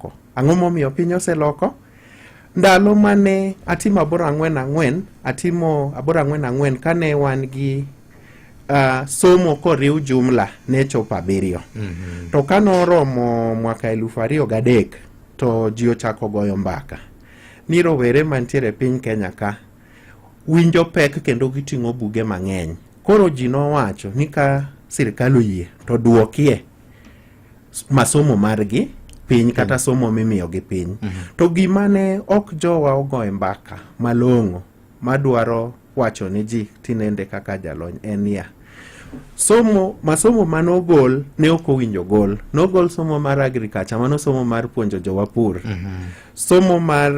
oseloko. Ang'o momiyo piny oseloko? Ndalo mane atimo 8-4 kane wan gi somo koriw jumla ne chopo 7. To kanoromo mwaka 2003 to ji ochako goyo mbaka ni rowere mantiere piny Kenya ka winjo pek kendo giting'o buge mang'eny. Koro ji nowacho ni ka sirkal oyie to duokie masomo margi piny kata somo mimiyo gi piny. To gima ne ok jowa ogoye mbaka malong'o madwaro wacho ni ji tinende kaka jalony en ya masomo manogol ne ok owinjo gol. Nogol somo mar agriculture, mano somo mar puonjo jowapur. Somo mar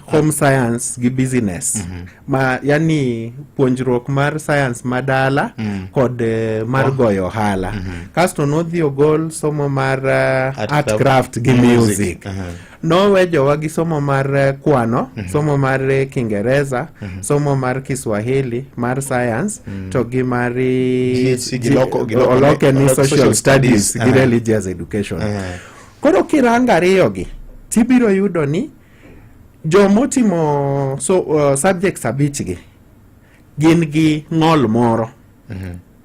home science gi business. Yani puonjruok mar science madala kod mar goyo ohala. Kasto nodhi ogol somo mar art craft gi music. Nowe jowa gi somo mar kwano, somo mar Kiingereza, somo mar Kiswahili, mar science, to gi mar oloke ni social studies gi religious education. Koro kiranga ariyogi tibiro yudo ni jomotimo subjects abichgi gin gi ng'ol moro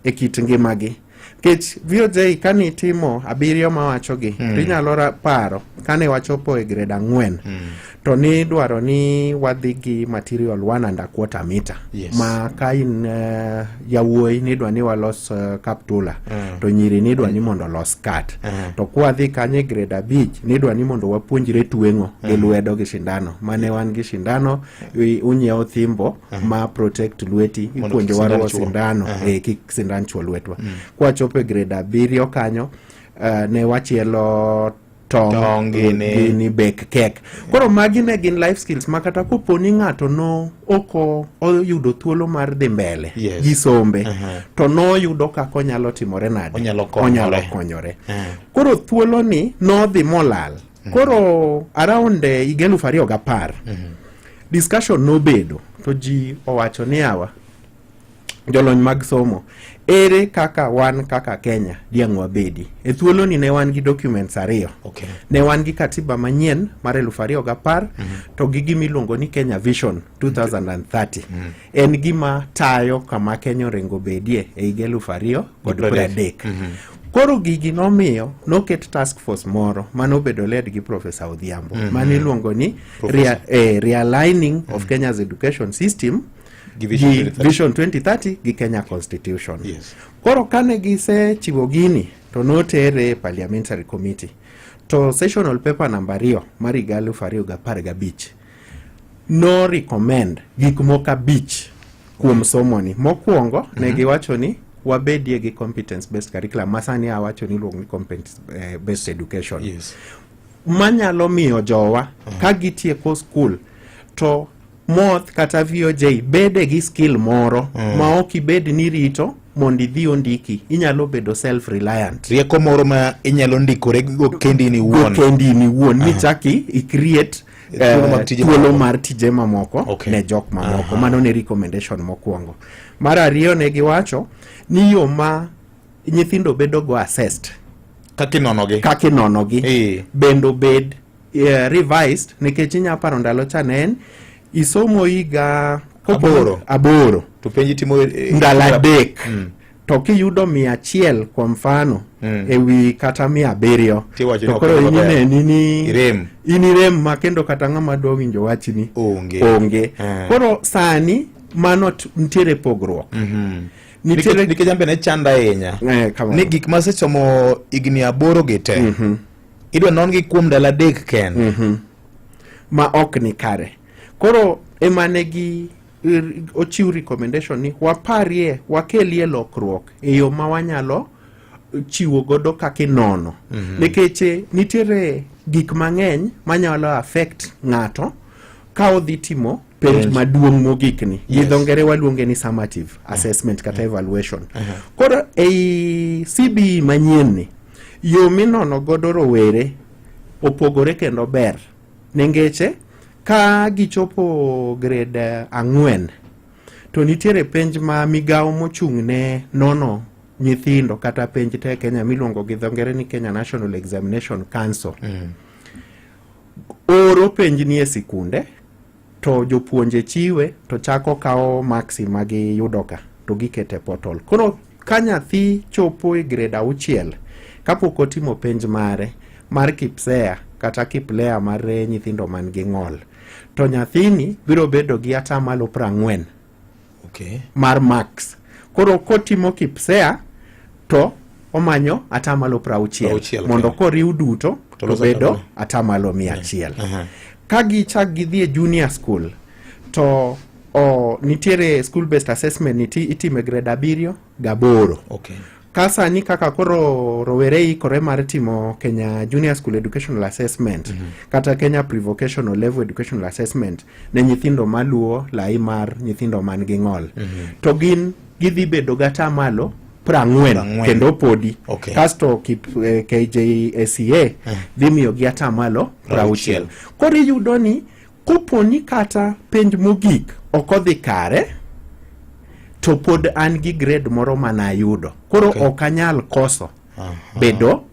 e kit ngimagi. Kech VOJ kani timo 7 mawachogi tinyalo paro kane wachopo e grade 4 to ni dwaro ni wadhi gi material 1.25 meter. Ma ka in yawuoyi ni dwa ni walos kaptula to nyiri ni dwa ni mondo los skirt. To kwadhi kanye grade 5 ni dwa ni mondo wapuonjre tweng'o gi lwedo gi shindano. Mane wan gi shindano unyiewo thimbo ma protect lweti ipuonjo waro shindano kik sindan chwo lwetwa. Kwa chopo grade 7 kanyo ne wachielo tong ni bake cake. Koro magi ne gin life skills makata koponi ng'ato no oko oyudo thuolo mar dhi mbele gi sombe to no yudo kako nyalo timore nade, onyalo konyore. Koro thuolo ni no dhi molal. Koro around 2010 discussion no bedo to ji owacho ni awa jolony mag somo ere kaka wan kaka Kenya diang' wabedi. E thuolo ni ne wan gi documents 2. Ne wan gi katiba manyien mar 2010 to gi gimiluongo ni Kenya Vision 2030. En gima tayo kama Kenya orengo bedie e 2030. Koro gigi nomiyo noket task force moro manobedo led gi Professor Odhiambo maniluongo ni realigning of Kenya's education system Vision 2030 gi Kenya Constitution. Koro kane gise chiwo gini to notere parliamentary committee to sessional paper number 2 mar 2015 no recommend gik moko 5 kuom somoni. Mokwongo ne giwacho ni wabedie gi competence based curriculum, masani awacho ni luongo ni competence based education. Manyalo miyo jowa ka gitieko school to moth kata VOJ bede gi skill moro ma ok ibed ni rito mondo idhi ondiki. Inyalo bedo self reliant, rieko moro ma inyalo ndikore go kendi ni wuon ni chaki i create thuolo mar tije mamoko ne jok mamoko. Mano ne recommendation mokwongo. Mar ariyo ne giwacho ni yo ma nyithindo bedo go assessed kaki nonogi bendo bed revised, nikech inya paro ndalo chanen isomo higa 8 to penji timo ndalo 3 to kiyudo 100 kwa mfano ewi kata 700 to koro ini rem makendo kata ng'ama dwa winjo wachni onge. Koro sani mano ntiere pogruok. Nike jambe ne chanda ahinya ni gik ma sechomo igni 8 gite idwa non gi kuom ndalo 3 ken ma ok ni kare. Koro emanegi ochiw recommendation ni waparie wakelie lokruok e yo ma wanyalo chiwo godo kaka nono. Nikech nitiere gik mang'eny manyalo affect ng'ato ka odhi timo penj maduong' mogikni. Gidho ngere waluonge ni summative assessment kata evaluation. Koro ei CBE manyien ni yo minono godo rowere opogore kendo ber. Nengeche ka gichopo grade 4 to nitiere penj ma migawo mochung' ne nono nyithindo kata penj te Kenya miluongo gi dho ngere ni Kenya National Examination Council oro penj ni e sikunde, to jopuonje chiwe to chako kao maksi magi yudo ka to gikete portal. Koro ka nyathi chopo e grade 6 kapok otimo penj mare mar KPSEA kata KPLEA mar nyithindo man gi ng'ol, to nyathini biro bedo gi atamalo 40 mar max. Koro kotimo KPSEA to omanyo atamalo 60 mondo koriw duto to bedo atamalo 100. Ka gichak gidhi e junior school to nitiere school based assessment itime grade 7 gi 8. Ka sani kaka koro rowere ikore mar timo Kenya Junior School Educational Assessment kata Kenya Pre-Vocational Level Educational Assessment ne nyithindo maluo lai mar nyithindo man gi ng'ol, to gin gidhi bedo gatamalo 40 kendo podi. Kasto KJSEA dhi miyo gi atamalo 60. Koro iyudo ni koponi kata penj mogik okodhi kare, to pod an gi grade moro mana ayudo, koro okanyal koso bedo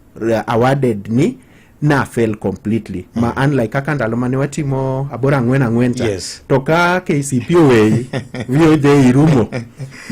awarded ni na fail completely. Ma unlike kaka ndalo mane watimo 4-4 to ka KCPE oweyi VOJ irumo